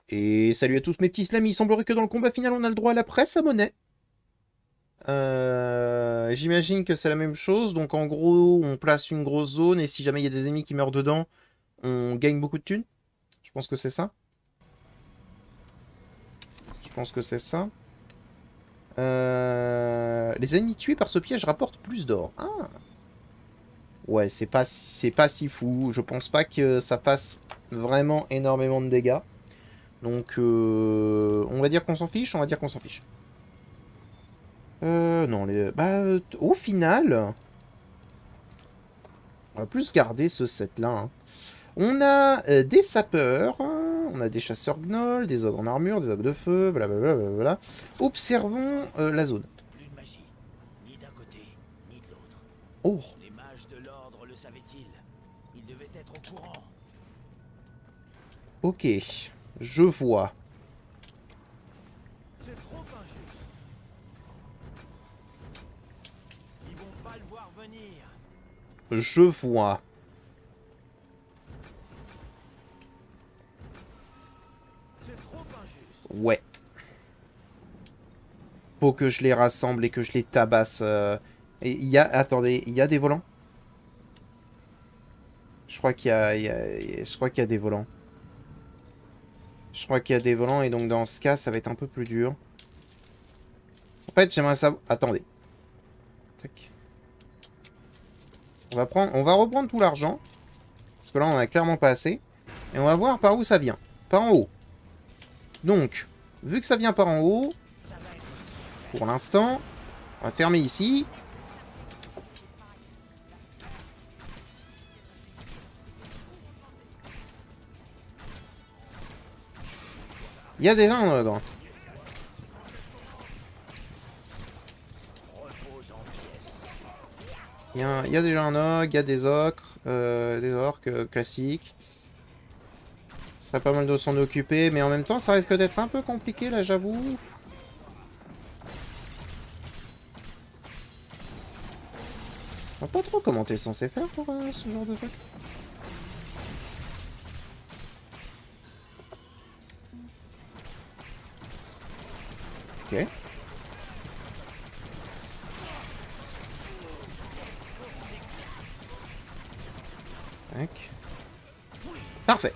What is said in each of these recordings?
Et salut à tous mes petits slamis, il semblerait que dans le combat final on a le droit à la presse à monnaie. J'imagine que c'est la même chose, donc en gros on place une grosse zone et si jamais il y a des ennemis qui meurent dedans, on gagne beaucoup de thunes. Je pense que c'est ça. Je pense que c'est ça. Les ennemis tués par ce piège rapportent plus d'or. Ah. Ouais, c'est pas si fou. Je pense pas que ça fasse vraiment énormément de dégâts. Donc on va dire qu'on s'en fiche, on va dire qu'on s'en fiche. Non, au final, on va plus garder ce set-là. Hein. On a des sapeurs, hein, on a des chasseurs gnolls, des ogres en armure, des ogres de feu, blablabla. Blablabla. Observons la zone. Plus de magie, ni d'un côté, ni de l'autre. Oh, Les mages de l'ordre le savaient-ils? Ils devaient être au courant. ok, je vois. C'est trop injuste. Ils vont pas le voir venir. Je vois. C'est trop injuste. Ouais. Faut que je les rassemble et que je les tabasse. Et il y a... Attendez, il y a des volants? Je crois qu'il y a... Je crois qu'il y a des volants. Je crois qu'il y a des volants et donc dans ce cas, ça va être un peu plus dur. En fait, j'aimerais savoir... Attendez. Tac. On va reprendre tout l'argent. Parce que là, on a clairement pas assez. Et on va voir par où ça vient. Par en haut. Donc, vu que ça vient par en haut, pour l'instant, on va fermer ici. Il y a déjà un ogre. Il y a déjà un ogre, il y a des orques classiques. Ce serait pas mal de s'en occuper, mais en même temps, ça risque d'être un peu compliqué, là, j'avoue. Je vois pas trop comment t'es censé faire pour ce genre de truc. Ok. Tac. Parfait.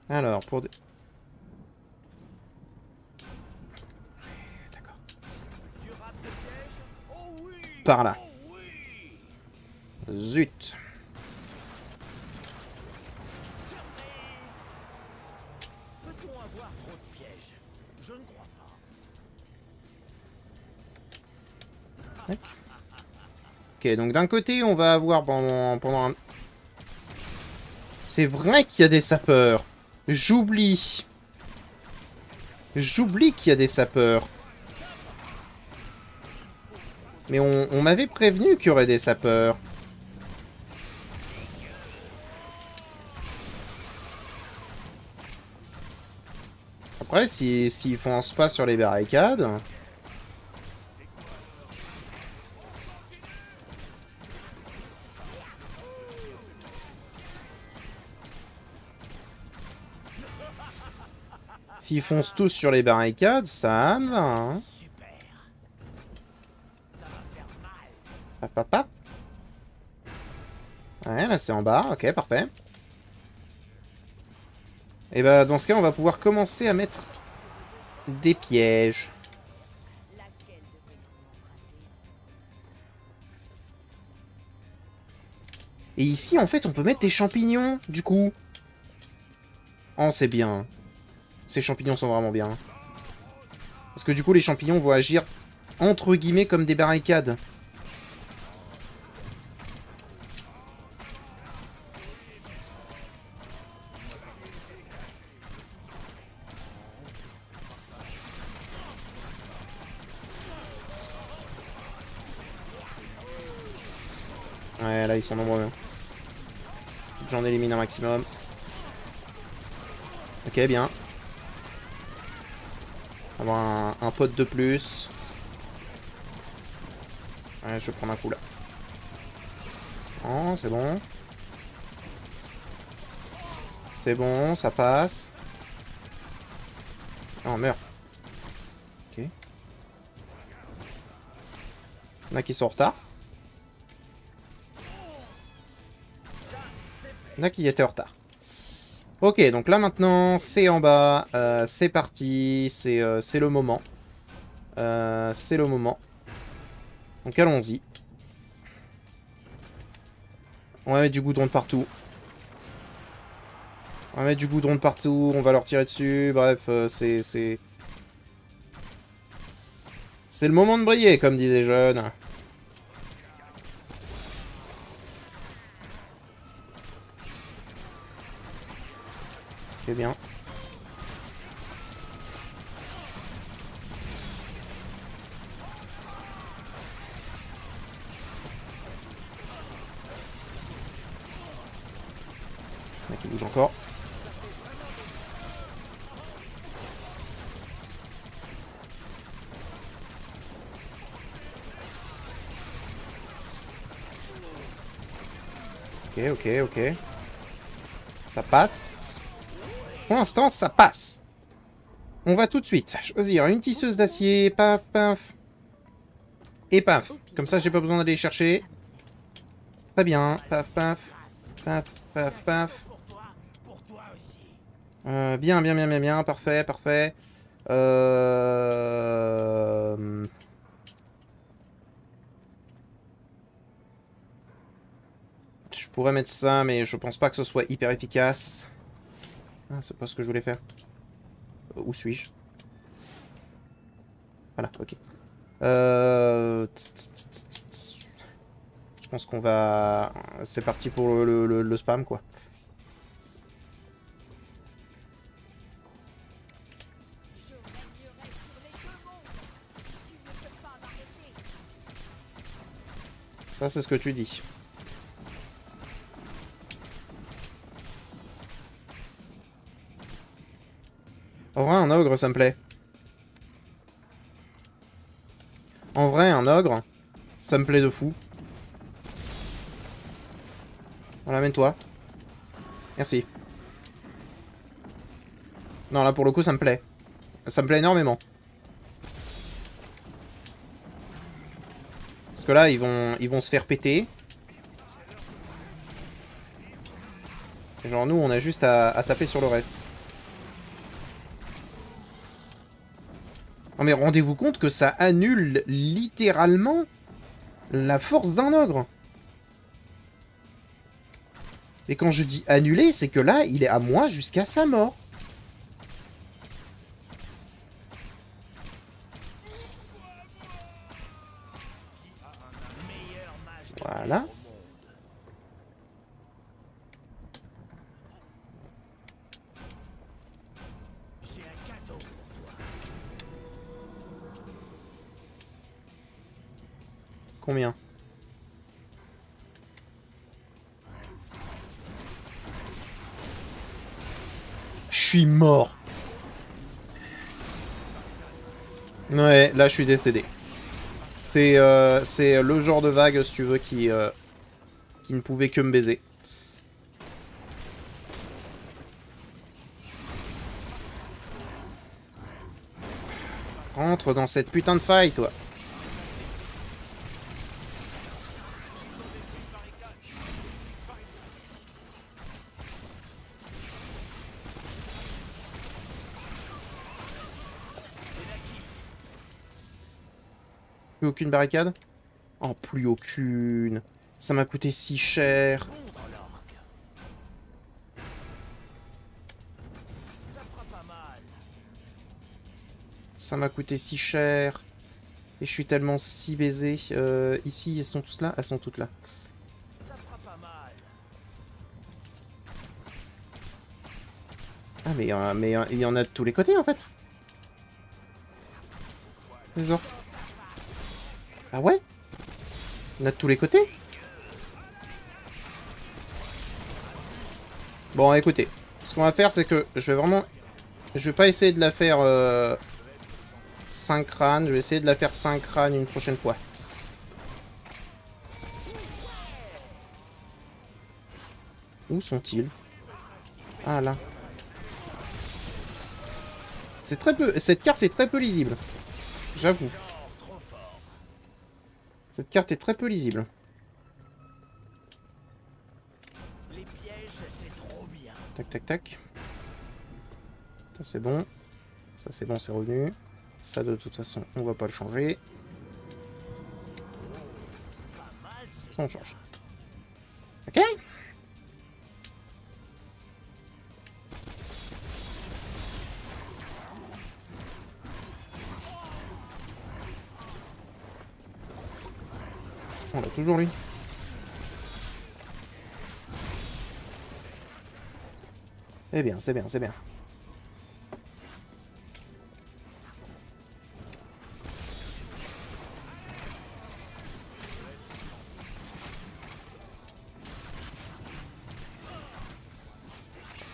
Alors, pour... D'accord. Par là. Zut. Peut-on avoir trop de pièges? Je ne crois pas. Tac. Ok, donc d'un côté, on va avoir pendant un... C'est vrai qu'il y a des sapeurs. J'oublie. J'oublie qu'il y a des sapeurs. Mais on m'avait prévenu qu'il y aurait des sapeurs. Après, s'ils foncent pas sur les barricades... S'ils foncent tous sur les barricades, ça me va, hein. Paf, paf, paf. Ouais, là c'est en bas, ok, parfait. Et bah dans ce cas, on va pouvoir commencer à mettre des pièges. Et ici, en fait, on peut mettre des champignons, du coup. Oh, c'est bien. Ces champignons sont vraiment bien. Parce que du coup, les champignons vont agir, entre guillemets, comme des barricades. Ouais, là, ils sont nombreux. J'en élimine un maximum. Ok, bien. Avoir un pote de plus. Ouais, je vais prendre un coup là. Oh, c'est bon. C'est bon, ça passe. Oh, meurt. Ok. Il y en a qui sont en retard. Il y en a qui étaient en retard. Ok, donc là maintenant, c'est en bas. C'est parti. C'est le moment. C'est le moment. Donc allons-y. On va mettre du goudron de partout. On va mettre du goudron de partout. On va leur tirer dessus. Bref, c'est... C'est le moment de briller, comme disent les jeunes. C'est bien. Il y en a qui bouge encore. Ok, ok, ok. Ça passe. Pour l'instant, ça passe. On va tout de suite choisir une tisseuse d'acier. Paf, paf. Et paf. Comme ça, j'ai pas besoin d'aller chercher. Très bien. Paf, paf. Paf, paf, paf. Bien, bien, bien, bien, bien. Parfait, parfait. Je pourrais mettre ça, mais je pense pas que ce soit hyper efficace. Ah, c'est pas ce que je voulais faire. Où suis-je? Voilà, ok. Je pense qu'on va... C'est parti pour le spam, quoi. Ça, c'est ce que tu dis. En vrai, un ogre, ça me plaît. En vrai, un ogre, ça me plaît de fou. Voilà, mène-toi. Merci. Non, là, pour le coup, ça me plaît. Ça me plaît énormément. Parce que là, ils vont se faire péter. Et genre, nous, on a juste à taper sur le reste. Non, mais rendez-vous compte que ça annule littéralement la force d'un ogre. Et quand je dis annuler, c'est que là, il est à moi jusqu'à sa mort. Voilà. Combien? Je suis mort. Ouais, là je suis décédé. C'est le genre de vague, si tu veux, qui ne pouvait que me baiser. Rentre dans cette putain de faille, toi. Plus aucune barricade? Oh, plus aucune. Ça m'a coûté si cher. Ça m'a coûté si cher. Et je suis tellement si baisé. Ici, elles sont tous là? Elles sont toutes là. Ah, mais il y en a de tous les côtés, en fait. Les orques. Ah ouais? Il y en a de tous les côtés? Bon, écoutez. Ce qu'on va faire, c'est que je vais vraiment... Je vais pas essayer de la faire 5 crânes. Je vais essayer de la faire 5 crânes une prochaine fois. Où sont-ils? Ah là. C'est très peu... Cette carte est très peu lisible. J'avoue. Cette carte est très peu lisible. Les pièges, c'est trop bien. Tac, tac, tac. Ça, c'est bon. Ça, c'est bon, c'est revenu. Ça, de toute façon, on va pas le changer. Ça, on change. Ok. On l'a toujours, lui. C'est bien, c'est bien, c'est bien.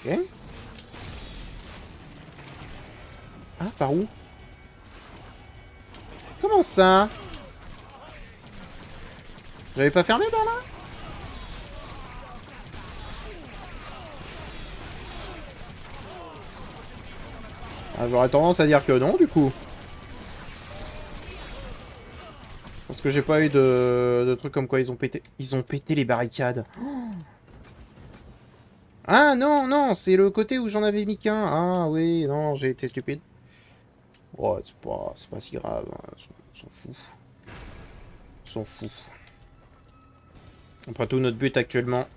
Ok. Ah, par où? Comment ça? J'avais pas fermé par là? Ah, j'aurais tendance à dire que non, du coup. Parce que j'ai pas eu de trucs comme quoi ils ont pété. Ils ont pété les barricades. Ah non, non, c'est le côté où j'en avais mis qu'un. Ah oui, non, j'ai été stupide. Oh, c'est pas si grave. Hein. On s'en fout. On s'en fout. Après tout, notre but actuellement,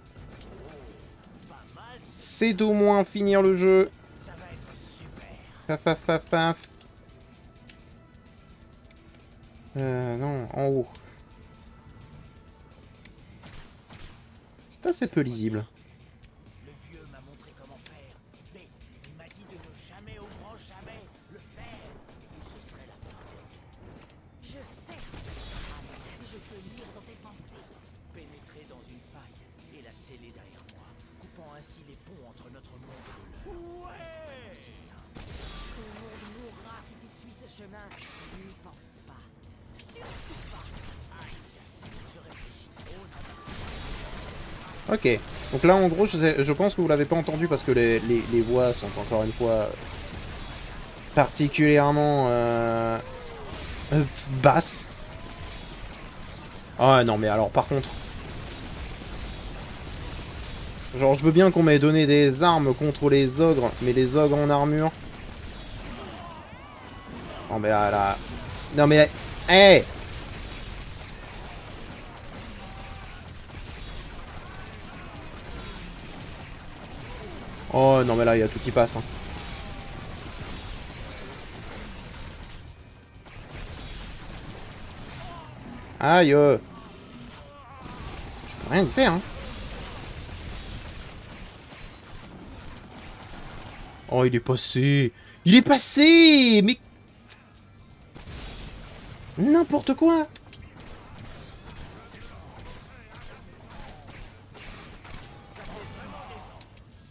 c'est d'au moins finir le jeu. Paf, paf, paf, paf. Non, en haut. C'est assez peu lisible. Le vieux m'a montré comment faire, mais il m'a dit de ne jamais, au grand jamais, le faire, ou ce serait la fin de tout. Je sais ce que tu rames. Je peux lire dans tes pensées. Pénétrer dans une faille et la sceller derrière moi, coupant ainsi les ponts entre notre monde et le leur. Ouais. C'est simple. Ton monde mourra si tu suis ce chemin. N'y pense pas. Surtout pas. Aïe, je réfléchis trop, ça va. Ok. Donc là, en gros, je pense que vous l'avez pas entendu parce que les voix sont encore une fois particulièrement basses. Ah non, mais alors par contre... Genre, je veux bien qu'on m'ait donné des armes contre les ogres, mais les ogres en armure... Non mais là... Non mais... Hé hey. Oh non mais là, il y a tout qui passe. Hein. Aïe Je peux rien y faire, hein. Oh, il est passé. Il est passé. Mais... N'importe quoi.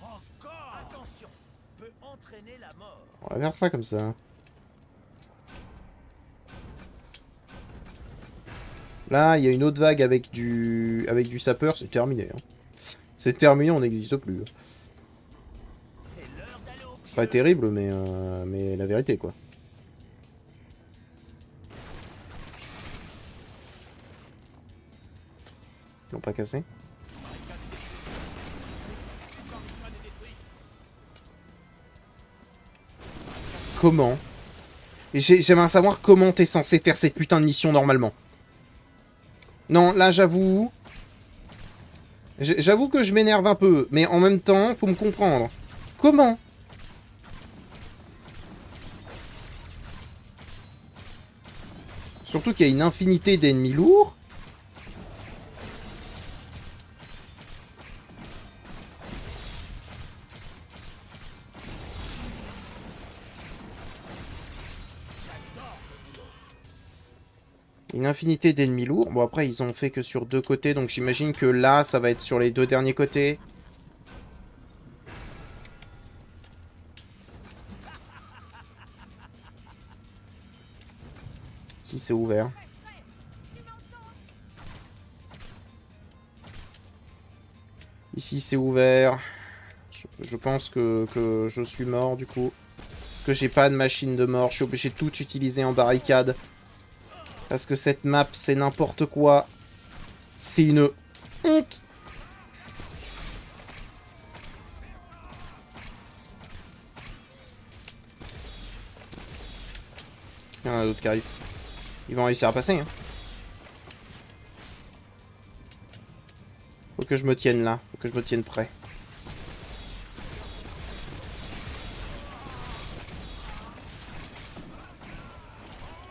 Encore, attention, peut entraîner la mort. On va faire ça comme ça. Là, il y a une autre vague avec du sapeur. C'est terminé. Hein. C'est terminé, on n'existe plus. C'est l'heure d'aller au Ce serait terrible, mais la vérité, quoi. Ils l'ont pas cassé. Comment? J'aimerais savoir comment t'es censé faire cette putain de mission normalement. Non, là, j'avoue... J'avoue que je m'énerve un peu, mais en même temps, faut me comprendre. Comment? Surtout qu'il y a une infinité d'ennemis lourds. Une infinité d'ennemis lourds. Bon, après, ils ont fait que sur 2 côtés, donc j'imagine que là, ça va être sur les 2 derniers côtés. Si, c'est ouvert. Ici, c'est ouvert. Je pense que je suis mort, du coup. Parce que j'ai pas de machine de mort. Je suis obligé de tout utiliser en barricade. Parce que cette map, c'est n'importe quoi. C'est une honte. Il y en a d'autres qui arrivent. Ils vont réussir à passer, hein. Faut que je me tienne là. Faut que je me tienne prêt.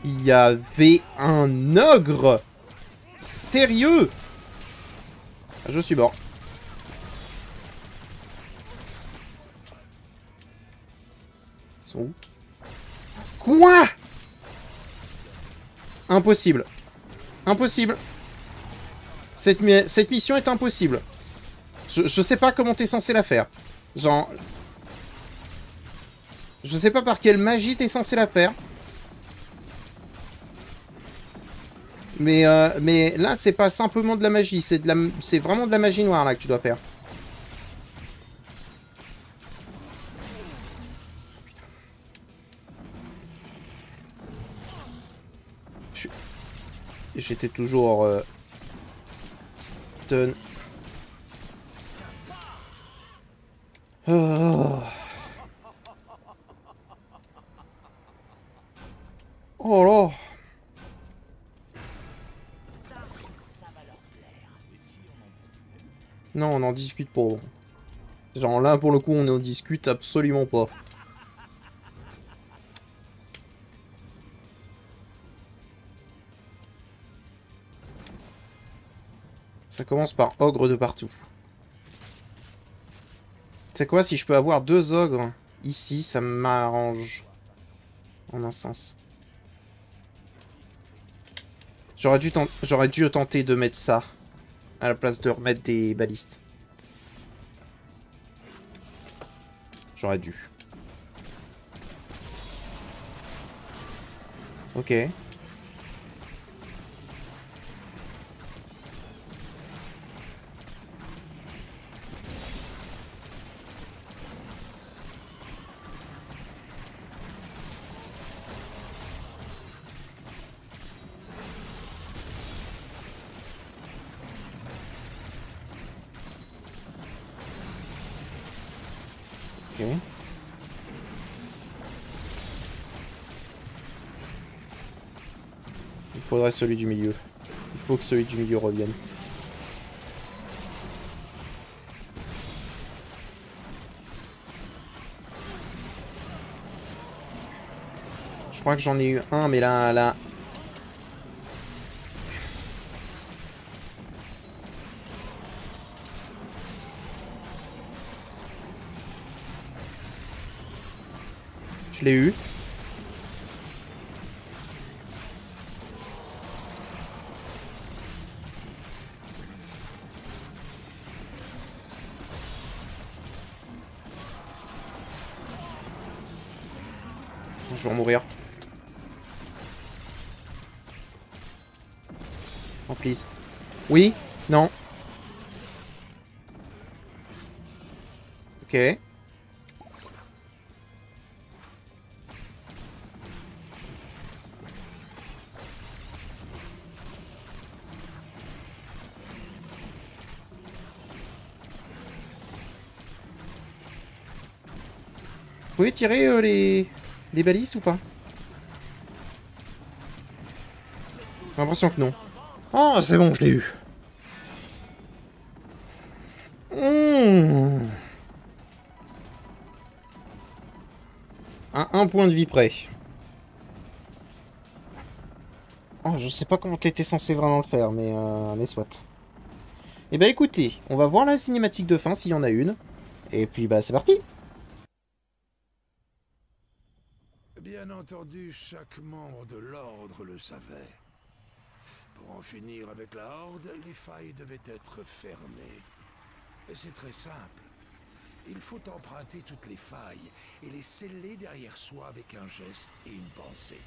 Il y avait un ogre. Sérieux? Je suis mort. Ils sont où? Quoi? Impossible. Impossible. Cette mission est impossible. Je sais pas comment t'es censé la faire. Genre... Je sais pas par quelle magie t'es censé la faire. Mais là, c'est pas simplement de la magie. C'est vraiment de la magie noire, là, que tu dois faire. J'étais toujours... stun. Oh. Oh là. Non, on en discute pas. Genre là, pour le coup, on en discute absolument pas. Ça commence par ogre de partout. Tu sais quoi, si je peux avoir 2 ogres ici, ça m'arrange. En un sens. J'aurais dû tenter de mettre ça. À la place de remettre des balistes. J'aurais dû. Ok. Ok. Il faudrait celui du milieu. Il faut que celui du milieu revienne. Je crois que j'en ai eu un, mais là... Je l'ai eu. Je vais en mourir. Oh, please. Oui? Non? Ok. Vous pouvez tirer les balistes ou pas? J'ai l'impression que non. Oh, c'est bon, je l'ai eu. Mmh. À un point de vie près. Oh, je sais pas comment t'étais censé vraiment le faire, mais soit. Eh ben écoutez, on va voir la cinématique de fin s'il y en a une. Et puis bah c'est parti. Bien entendu, chaque membre de l'ordre le savait. Pour en finir avec la Horde, les failles devaient être fermées. Et c'est très simple. Il faut emprunter toutes les failles et les sceller derrière soi avec un geste et une pensée.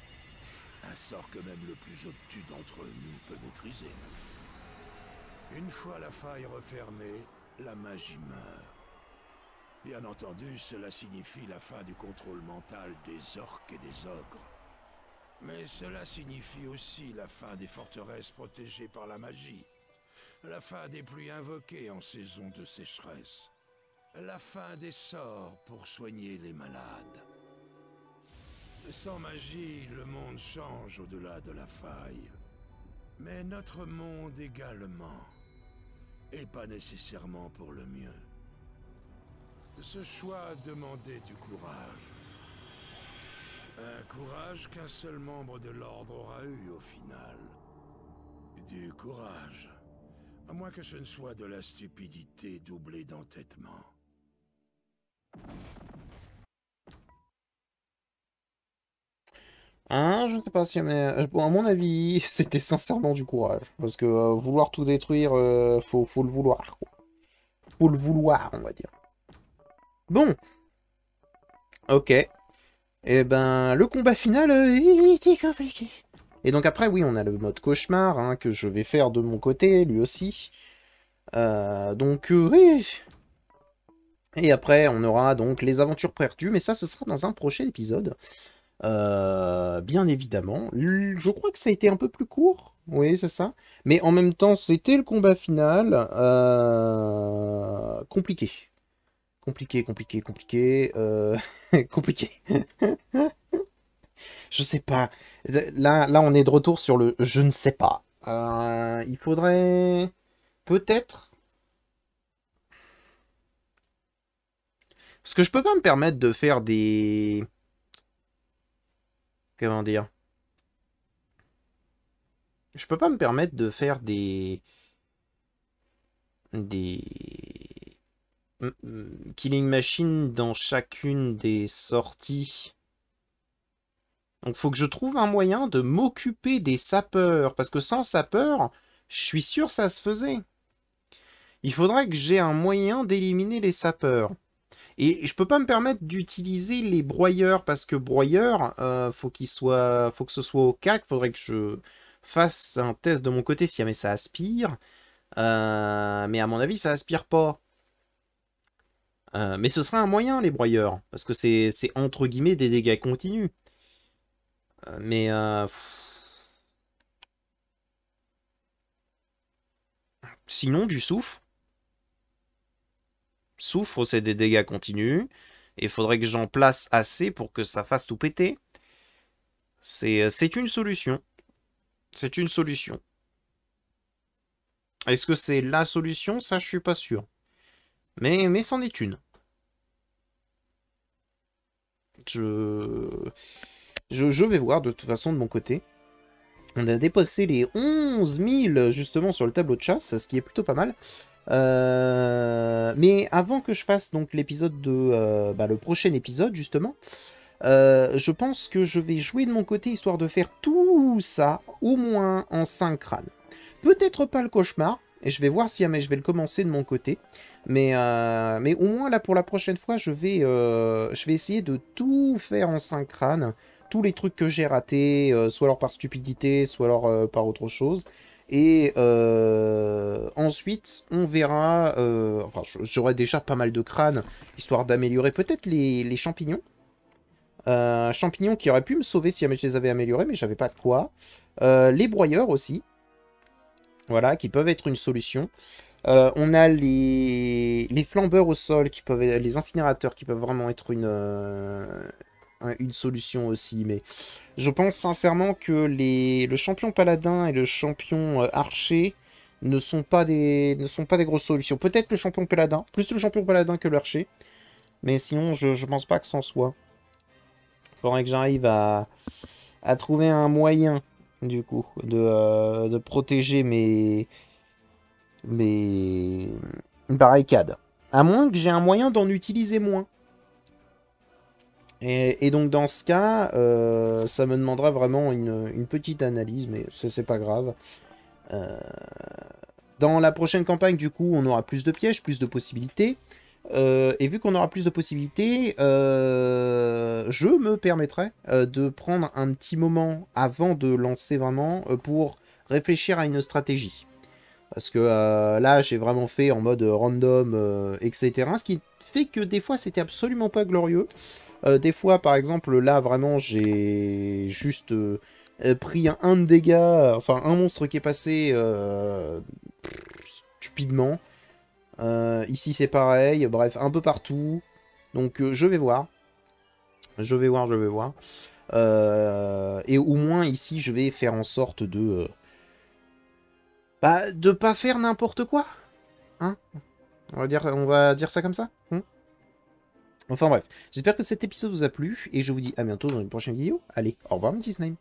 Un sort que même le plus obtus d'entre nous peut maîtriser. Une fois la faille refermée, la magie meurt. Bien entendu, cela signifie la fin du contrôle mental des orques et des ogres. Mais cela signifie aussi la fin des forteresses protégées par la magie, la fin des pluies invoquées en saison de sécheresse, la fin des sorts pour soigner les malades. Sans magie, le monde change au-delà de la faille. Mais notre monde également, et pas nécessairement pour le mieux. Ce choix demandait du courage. Un courage qu'un seul membre de l'ordre aura eu au final. Du courage. À moins que ce ne soit de la stupidité doublée d'entêtement. Hein, je ne sais pas si... Mais, bon, à mon avis, c'était sincèrement du courage. Parce que vouloir tout détruire, faut le vouloir, quoi. Faut le vouloir, on va dire. Bon. Ok. Et ben, le combat final était compliqué. Et donc après, oui, on a le mode cauchemar, hein, que je vais faire de mon côté, lui aussi. Oui. Et après, on aura donc les aventures perdues, mais ça, ce sera dans un prochain épisode. Bien évidemment. Je crois que ça a été un peu plus court. Oui, c'est ça. Mais en même temps, c'était le combat final. Compliqué. Compliqué. Compliqué. Je sais pas. Là, on est de retour sur le je ne sais pas. Il faudrait... Peut-être... Parce que je peux pas me permettre de faire des... Comment dire? Je peux pas me permettre de faire des... Killing Machine dans chacune des sorties. Donc faut que je trouve un moyen de m'occuper des sapeurs. Parce que sans sapeurs, je suis sûr ça se faisait. Il faudrait que j'ai un moyen d'éliminer les sapeurs. Et je peux pas me permettre d'utiliser les broyeurs. Parce que broyeurs, faut que ce soit au CAC. Faudrait que je fasse un test de mon côté si jamais ça aspire. Mais à mon avis, ça aspire pas. Mais ce serait un moyen, les broyeurs. Parce que c'est entre guillemets des dégâts continus. Mais... Sinon, du soufre. Soufre, c'est des dégâts continus. Et il faudrait que j'en place assez pour que ça fasse tout péter. C'est une solution. C'est une solution. Est-ce que c'est la solution? Ça, je suis pas sûr. Mais c'en est une. Je vais voir de toute façon de mon côté. On a dépassé les 11 000 justement sur le tableau de chasse, ce qui est plutôt pas mal. Mais avant que je fasse donc l'épisode de... le prochain épisode justement, je pense que je vais jouer de mon côté histoire de faire tout ça au moins en 5 crânes. Peut-être pas le cauchemar, et je vais voir si jamais je vais le commencer de mon côté. Mais au moins là pour la prochaine fois, je vais essayer de tout faire en 5 crânes. Tous les trucs que j'ai ratés, soit alors par stupidité, soit alors par autre chose. Et ensuite, on verra... enfin, j'aurai déjà pas mal de crânes, histoire d'améliorer peut-être les champignons. Champignons qui auraient pu me sauver si jamais je les avais améliorés, mais j'avais pas de quoi. Les broyeurs aussi. Voilà, qui peuvent être une solution. On a les flambeurs au sol, les incinérateurs qui peuvent vraiment être une solution aussi. Mais je pense sincèrement que le champion paladin et le champion archer ne sont pas des grosses solutions. Peut-être le champion paladin, plus le champion paladin que l'archer. Mais sinon, je pense pas que c'en soit. Il faudrait que j'arrive à trouver un moyen, du coup, de protéger mes barricades. À moins que j'ai un moyen d'en utiliser moins. Et donc dans ce cas, ça me demandera vraiment une petite analyse, mais c'est pas grave. Dans la prochaine campagne, du coup, on aura plus de pièges, plus de possibilités. Et vu qu'on aura plus de possibilités, je me permettrai de prendre un petit moment avant de lancer vraiment pour réfléchir à une stratégie. Parce que là, j'ai vraiment fait en mode random, etc. Ce qui fait que des fois, c'était absolument pas glorieux. Des fois, par exemple, là, vraiment, j'ai juste pris un de dégâts, enfin, un monstre qui est passé stupidement. Ici, c'est pareil. Bref, un peu partout. Donc, je vais voir. Je vais voir. Et au moins, ici, je vais faire en sorte de... bah, de pas faire n'importe quoi. Hein? On va dire ça comme ça. Hein? Enfin bref, j'espère que cet épisode vous a plu, et je vous dis à bientôt dans une prochaine vidéo. Allez, au revoir, mes petits Slime.